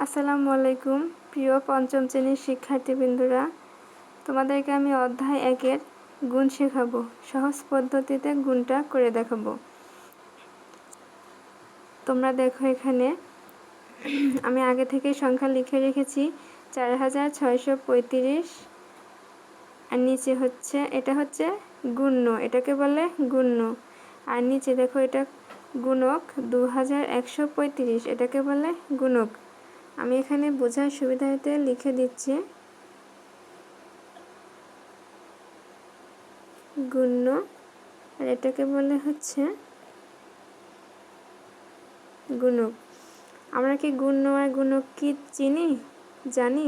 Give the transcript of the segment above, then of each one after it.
আসসালামু আলাইকুম প্রিয় পঞ্চম শ্রেণীর শিক্ষার্থীবৃন্দরা, তোমাদেরকে আমি অধ্যায় 1-এর গুণ শেখাবো। সহজ পদ্ধতিতে গুণটা করে দেখাবো। তোমরা দেখো, এখানে আমি আগে থেকে সংখ্যা লিখে রেখেছি 4635, আর নিচে হচ্ছে এটা হচ্ছে গুণ্য, এটাকে বলে গুণ্য। আর নিচে দেখো এটা গুণক 2135, এটাকে বলে গুণক। আমি এখানে বোঝার সুবিধার্থে লিখে দিচ্ছি গুণ্য, আর এটাকে বলে হচ্ছে গুণক। আমরা কি গুণ্য আর গুণক কি জানি?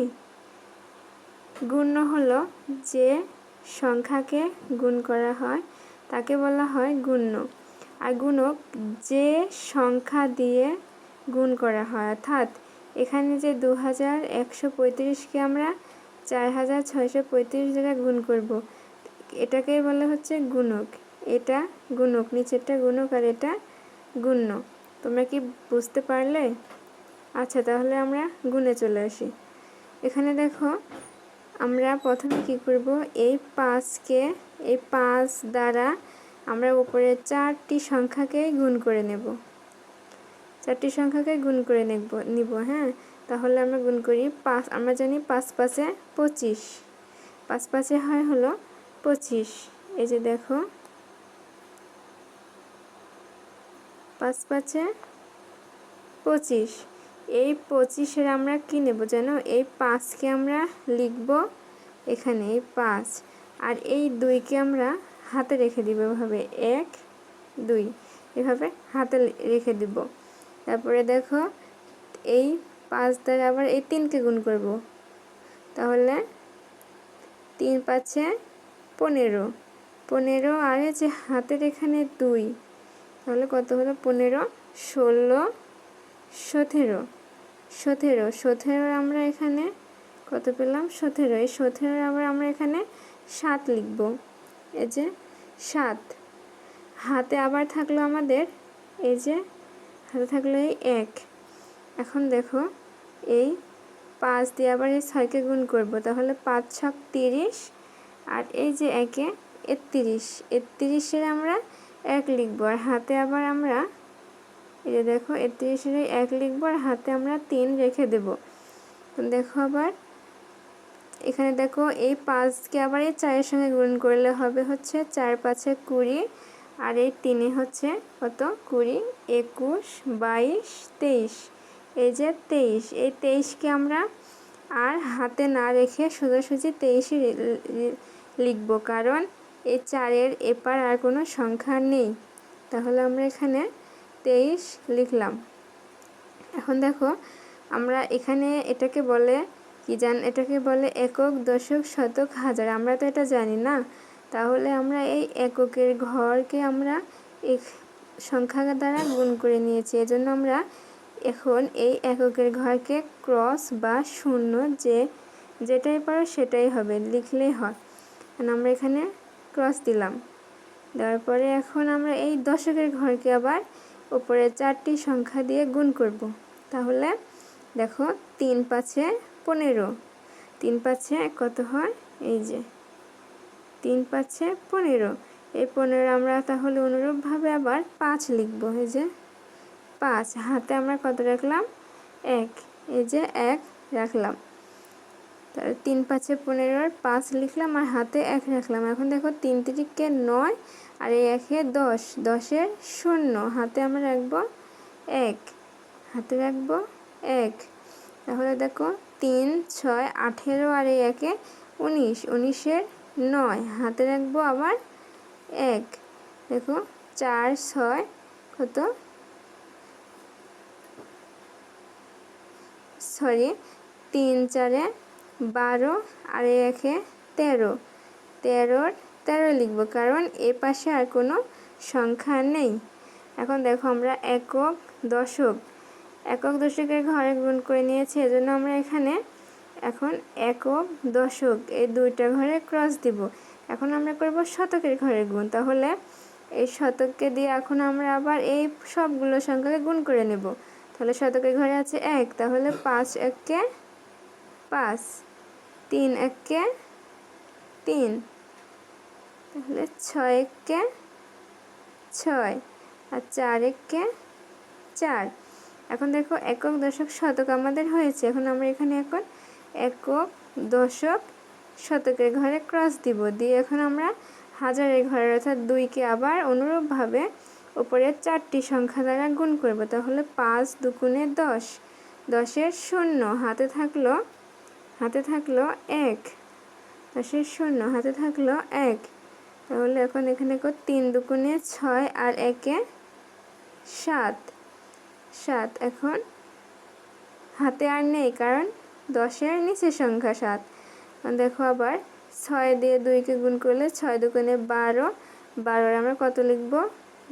গুণ্য হলো যে সংখ্যাকে গুণ করা হয় তাকে বলা হয় গুণ্য, আর গুণক যে সংখ্যা দিয়ে গুণ করা হয়। অর্থাৎ এখানে যে 2135কে আমরা 4635 দ্বারা গুণ করব, এটাকে বলা হচ্ছে গুণক। এটা গুণক, নিচেরটা গুণক আর এটা গুণ্য। তোমরা কি বুঝতে পারলে? আচ্ছা, তাহলে আমরা গুণে চলে আসি। এখানে দেখো, আমরা প্রথমে কি করব, এই 5 দ্বারা আমরা উপরে 4টি সংখ্যাকে গুণ করে নেব। 4টি সংখ্যাকে গুণ করে নিব। হ্যাঁ, তাহলে আমরা গুণ করি 5। আমরা জানি 5 5 25, 5 5 হয় হলো 25। এই যে দেখো, 5 5 25। এই 25-এর আমরা কি নেব জানো? এই 5কে আমরা লিখব এখানে, এই 5, আর এই 2কে আমরা হাতে রেখে দিব এভাবে, 1 2 এভাবে হাতে রেখে দিব। তারপরে দেখো, এই 5 দ্বারা আবার এই 3কে গুণ করব, তাহলে 3 5 15, 15, আর এই যে হাতের এখানে 2, তাহলে কত হলো? 15 16 17, 17 আমরা এখানে কত পেলাম? 17। এই 17 আবার আমরা এখানে 7 লিখব। এই যে 7, হাতে আবার থাকলো আমাদের, এই যে হাতে থাকলো এই 1। এখন দেখো, এই 5 দিয়ে আবার এই 6কে গুণ করব, তাহলে 5 6 30, আর এই যে 1-এ 31, 31-এর আমরা 1 লিখব, আর হাতে আবার আমরা এই যে দেখো 31-এর 1 লিখব, আর হাতে আমরা 3 রেখে দেব। দেখো আবার এখানে দেখো, এই 5কে আবার এই 4-এর সঙ্গে গুণ করলে হবে হচ্ছে 4 5 20, আর এই 3-এ হচ্ছে কত? 20 21 22 23। এই যে 23, এই 23কে আমরা আর হাতে না রেখে সোজাসুজি 23 লিখব, কারণ এই 4-এর এপার আর কোনো সংখ্যা নেই। তাহলে আমরা এখানে 23 লিখলাম। এখন দেখো, আমরা এখানে এটাকে বলে কি এটাকে বলে একক, দশক, শতক, হাজার। আমরা তো এটা জানি না, তাহলে আমরা এই এককের ঘরকে আমরা এই সংখ্যা দ্বারা গুণ করে নিয়েছি। এজন্য আমরা এখন এই এককের ঘরকে ক্রস বা শূন্য, যেটাই পারো সেটাই হবে, লিখলেই হয়। আমরা এখানে ক্রস দিলাম। দেওয়ার পরে এখন আমরা এই দশকের ঘরকে আবার উপরে 4টি সংখ্যা দিয়ে গুণ করব। তাহলে দেখো, 3 5 15, 3 5 কত হয়? এই যে 3 5 15। এই 15 আমরা তাহলে অনুরূপভাবে আবার 5 লিখব। এই যে 5, হাতে আমরা কত রাখলাম? 1, এই যে 1 রাখলাম। তাহলে 3 5 15-এর 5 লিখলাম, আর হাতে 1 রাখলাম। এখন দেখো, 3 3-কে 9, আর এই 1-এ 10, 10-এর 0, হাতে আমরা রাখবো 1, হাতে রাখবো 1। তাহলে দেখো, 3 6 18, আর এই 1-এ 19, 19-এর 9, হাতে রাখবো আবার 1। দেখো, 4 6 কত? 3 4 12, আর এই 1-এ 13, 13-এর 13 লিখব, কারণ এ পাশে আর কোনো সংখ্যা নেই। এখন দেখো, আমরা একক দশকের ঘরে গুণ করে নিয়েছি, এজন্য আমরা এখানে এখন একক দশক এই 2টা ঘরে ক্রস দিব। এখন আমরা করব শতকের ঘরে গুণ। তাহলে এই শতককে দিয়ে এখন আমরা আবার এই সবগুলো সংখ্যাকে গুণ করে নেব। তাহলে শতকের ঘরে আছে 1, তাহলে 5 একে 5, 3 একে 3, তাহলে 6 একে 6, আর 4 একে 4। এখন দেখো একক দশক শতক আমাদের হয়েছে। এখন আমরা এখানে এখন একক দশক শতকের ঘরে ক্রস দিব, দিয়ে এখন আমরা হাজারের ঘরে অর্থাৎ 2কে আবার অনুরূপভাবে উপরের 4টি সংখ্যা দ্বারা গুণ করব। তাহলে 5 দুগুণে 10, 10-এর 0 হাতে থাকলো 1, 10-এর 0 হাতে থাকলো 1। তাহলে এখন এখানে 3 দুগুণে 6 আর 1-এ 7, 7 এখন হাতে আর নেই, কারণ 10-এর নিচের সংখ্যা 7। দেখো আবার 6 দিয়ে 2কে গুণ করলে 6 দুগুণে 12, 12-এর আমরা কত লিখব?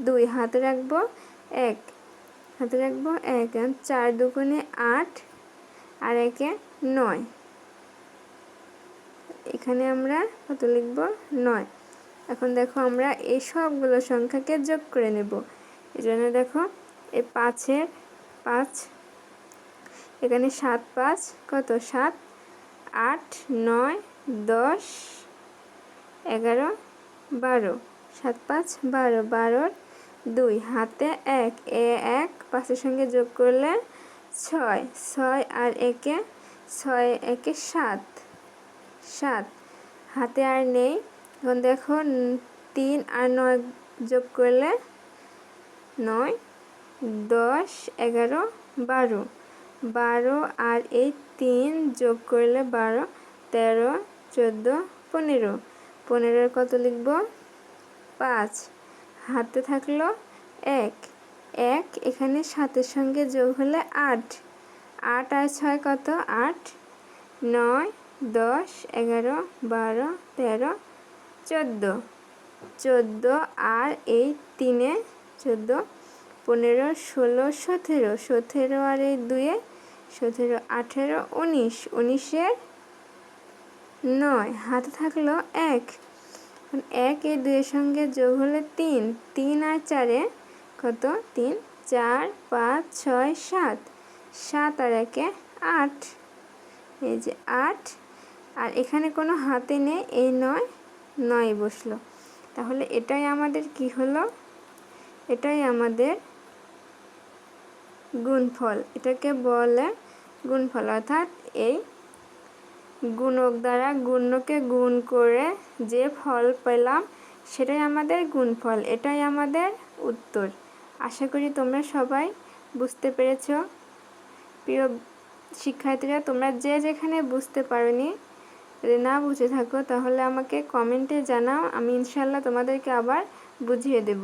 2, হাতে রাখবো 1, হাতে রাখবো 1। 4 দুগুণে 8 আর 1-এ 9, এখানে আমরা কত লিখব? 9। এখন দেখো আমরা এই সবগুলো সংখ্যাকে যোগ করে নেব। এজন্য দেখো এই 5-এর 5, এখানে 7 5 কত? 7, 8 9 10 11 12, 7 5 12, 12-এর 2 হাতে 1, 1 5-এর সঙ্গে যোগ করলে 6, 6 আর 1-এ 6 1-এ 7, 7 হাতে আর নেই। এখন দেখো 3 আর 9 যোগ করলে 9, 10 11 12, 12 আর এই 3 যোগ করলে 12, 13 14 15, 15-এর কত লিখব? 5, হাতে থাকলো 1, 1 এখানে 7-এর সঙ্গে যোগ হলে 8, 8 আর 6 কত? 8, 9 10 11 12 13 14, 14 আর এই 3-এ 14, 15 16 17, 17 আর এই 2-এ 17 18 19, 19-এর 9 হাতে থাকলো 1। এখন 1 এই 2-এর সঙ্গে যোগ হলে 3, 3 আর 4-এ কত? 3 4 5 6 7, 7 আর 1-এ 8, এই যে 8, আর এখানে কোনো হাতে নেই, এই 9 বসলো। তাহলে এটাই আমাদের কি হলো? এটাই আমাদের গুণফল। এটাকে বলে গুণফল, অর্থাৎ এই গুণক দ্বারা গুণ্যকে গুণ করে যে ফল পেলাম সেটাই আমাদের গুণফল। এটাই আমাদের উত্তর। আশা করি তোমরা সবাই বুঝতে পেরেছ। প্রিয় শিক্ষার্থীরা, তোমরা যে যেখানে বুঝতে পারোনি, যদি না বুঝে থাকো তাহলে আমাকে কমেন্টে জানাও, আমি ইনশাল্লাহ তোমাদেরকে আবার বুঝিয়ে দেব।